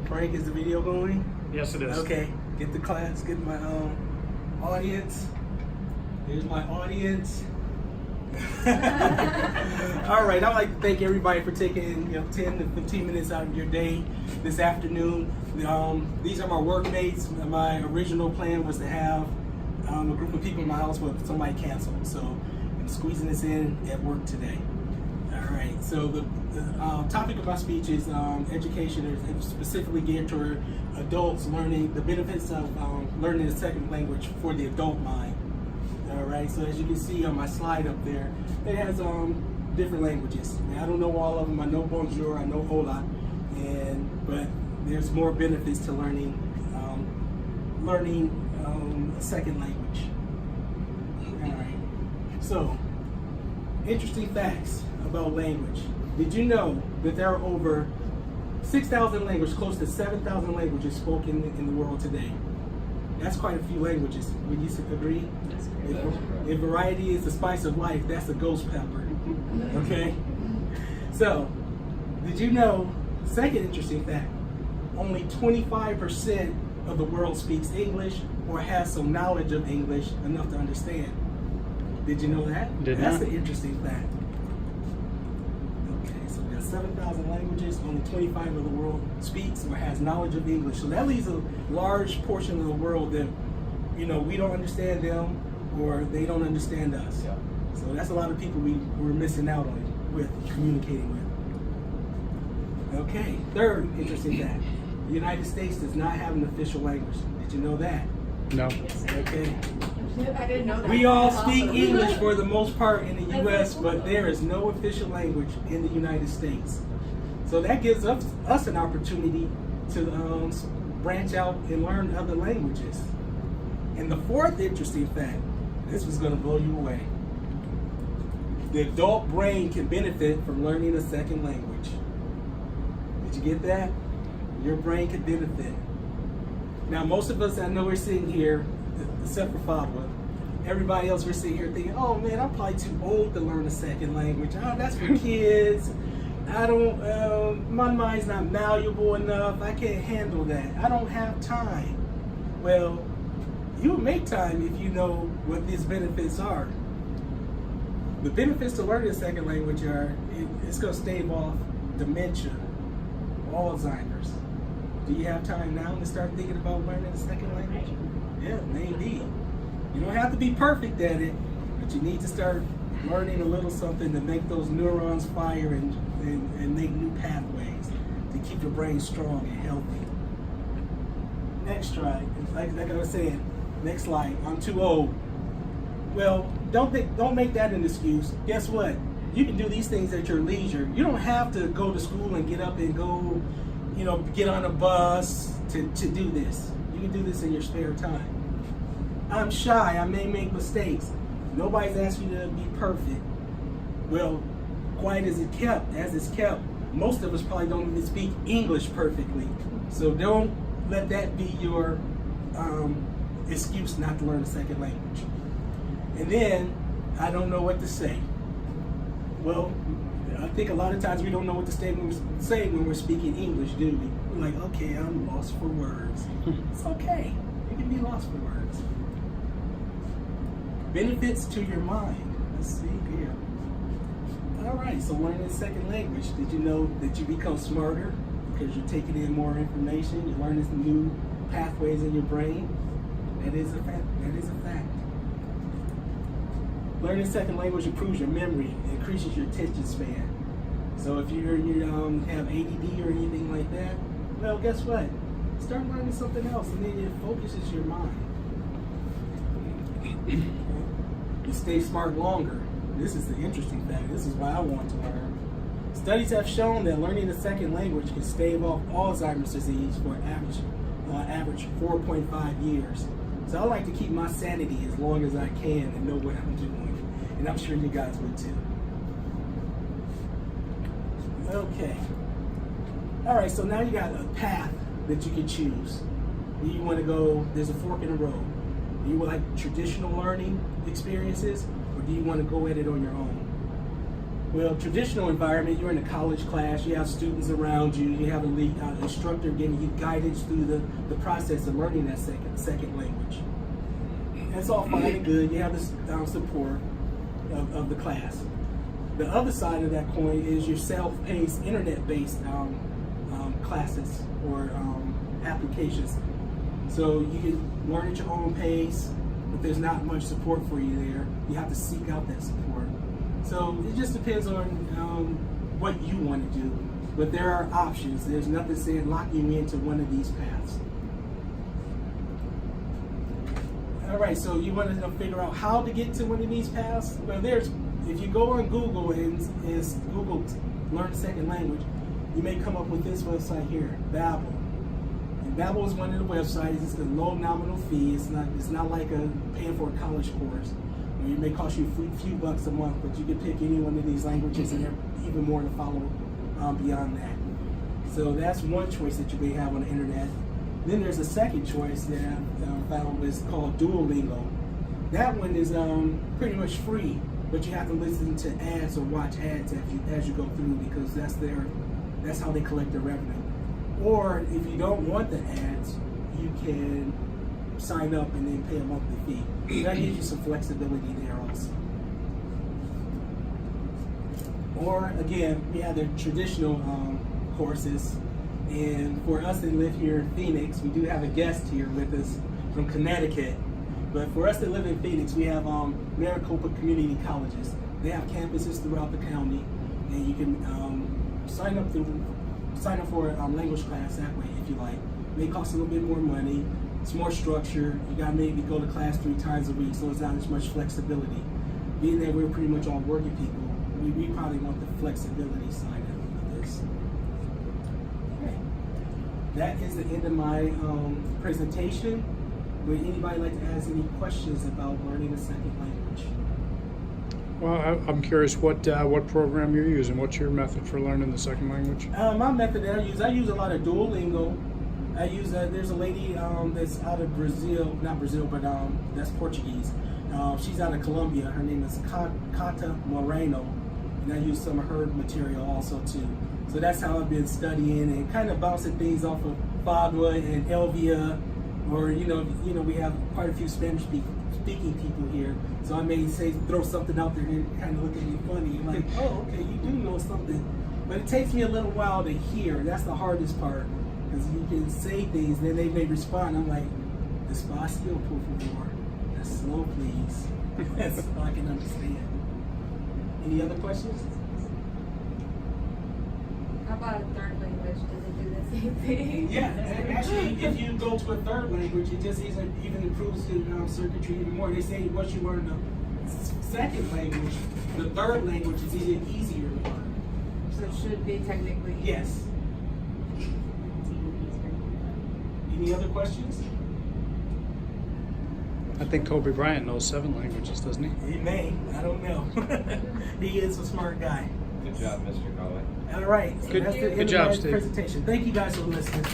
Frank, is the video going? Yes, it is. Okay, get the class, get my audience. Here's my audience. All right, I'd like to thank everybody for taking 10 to 15 minutes out of your day this afternoon. These are my workmates. My original plan was to have a group of people in my house, but somebody canceled, so I'm squeezing this in at work today. All right, so the topic of my speech is education, is specifically geared toward adults learning the benefits of learning a second language for the adult mind. All right, so as you can see on my slide up there, it has different languages. Now, I don't know all of them. I know bonjour, I know hola, but there's more benefits to learning a second language. All right, so interesting facts about language. Did you know that there are over 6,000 languages, close to 7,000 languages spoken in the world today? That's quite a few languages. Would you agree? If variety is the spice of life, that's a ghost pepper. Okay? So, did you know, second interesting fact, only 25% of the world speaks English or has some knowledge of English enough to understand. Did you know that? That's an interesting fact. Okay, so we got 7,000 languages, only 25% of the world speaks or has knowledge of English. So that leaves a large portion of the world that, we don't understand them or they don't understand us. Yeah. So that's a lot of people we're missing out on with communicating with. Okay, third interesting fact. The United States does not have an official language. Did you know that? No. Okay. I didn't know that. We all speak English for the most part in the U.S., but there is no official language in the United States. So that gives us an opportunity to branch out and learn other languages. And the fourth interesting fact, this was going to blow you away. The adult brain can benefit from learning a second language. Did you get that? Your brain can benefit. Now, most of us, I know we're sitting here, except for Fabwa, everybody else, we're sitting here thinking, oh man, I'm probably too old to learn a second language. Oh, that's for kids. I don't, my mind's not malleable enough. I can't handle that. I don't have time. Well, you'll make time if you know what these benefits are. The benefits to learning a second language are, it's going to stave off dementia, Alzheimer's. Do you have time now to start thinking about learning a second language? Yeah, maybe. You don't have to be perfect at it, but you need to start learning a little something to make those neurons fire and make new pathways to keep your brain strong and healthy. Next try, like I was saying, next slide, I'm too old. Well, don't make that an excuse. Guess what? You can do these things at your leisure. You don't have to go to school and get up and go, get on a bus to do this. You can do this in your spare time. I'm shy, I may make mistakes. Nobody's asked you to be perfect. Well, quiet as it's kept, most of us probably don't even speak English perfectly. So don't let that be your excuse not to learn a second language. And then, I don't know what to say. Well, I think a lot of times we don't know what to say when we're speaking English, do we? We're like, okay, I'm lost for words. It's okay. You can be lost for words. Benefits to your mind. Let's see here. All right, so learning a second language. Did you know that you become smarter because you're taking in more information? You're learning some new pathways in your brain. That is a fact. That is a fact. Learning a second language improves your memory, increases your attention span. So if you have ADD or anything like that, well, guess what? Start learning something else, and then it focuses your mind. You stay smart longer. This is the interesting fact. This is why I want to learn. Studies have shown that learning a second language can stave off Alzheimer's disease for an average 4.5 years. So I like to keep my sanity as long as I can and know what I'm doing. And I'm sure you guys would too. Okay. All right, so now you got a path that you can choose. Do you want to go, there's a fork in the road. Do you like traditional learning experiences, or do you want to go at it on your own? Well, traditional environment, you're in a college class, you have students around you, you have a lead instructor giving you guidance through the process of learning that second language. That's all fine and good. You have the support of the class. The other side of that coin is your self-paced, internet-based classes or applications. So you can learn at your own pace, but there's not much support for you there. You have to seek out that support. So it just depends on what you want to do. But there are options. There's nothing saying locking you into one of these paths. All right, so you want to figure out how to get to one of these paths? Well, if you go on Google and Google Learn a Second Language, you may come up with this website here, Babbel. And Babbel is one of the websites. It's a low nominal fee. It's not like paying for a college course. It may cost you a few bucks a month, but you can pick any one of these languages, and there are even more to follow beyond that. So that's one choice that you may have on the internet. Then there's a second choice that I found was called Duolingo. That one is pretty much free, but you have to listen to ads or watch ads as you go through, because that's how they collect their revenue. Or if you don't want the ads, you can sign up and then pay a monthly fee. That gives you some flexibility there also. Or again, we have the traditional courses. And for us that live here in Phoenix, we do have a guest here with us from Connecticut. But for us that live in Phoenix, we have Maricopa Community Colleges. They have campuses throughout the county, and you can sign up for a language class that way if you like. It may cost a little bit more money. It's more structured. You got to maybe go to class 3 times a week, so it's not as much flexibility. Being that we're pretty much all working people, we probably want the flexibility side of this. Okay. That is the end of my presentation. Would anybody like to ask any questions about learning a second language? Well, I'm curious what program you're using. What's your method for learning the second language? My method that I use a lot of Duolingo. I use there's a lady that's out of Brazil, not Brazil, but that's Portuguese. She's out of Colombia. Her name is Cata Moreno, and I use some of her material also too. So that's how I've been studying and kind of bouncing things off of Fagua and Elvia, or you know we have quite a few Spanish speaking people here. So I may throw something out there and kind of look at me funny, like, oh, okay, you do know something. But it takes me a little while to hear. That's the hardest part. Because you can say things, then they may respond. I'm like, despacio, por favor. That's slow, please. That's all I can understand. Any other questions? How about a third language? Does it do the same thing? Yeah, actually, if you go to a third language, it just even improves the circuitry even more. They say once you learn the second language, the third language is even easier to learn. So it should be technically. Yes. Any other questions? I think Kobe Bryant knows 7 languages, doesn't he? He may. I don't know. He is a smart guy. Good job, Mr. Coley. All right. So Good- that's the good end job, of my Steve. presentation. Thank you guys for listening.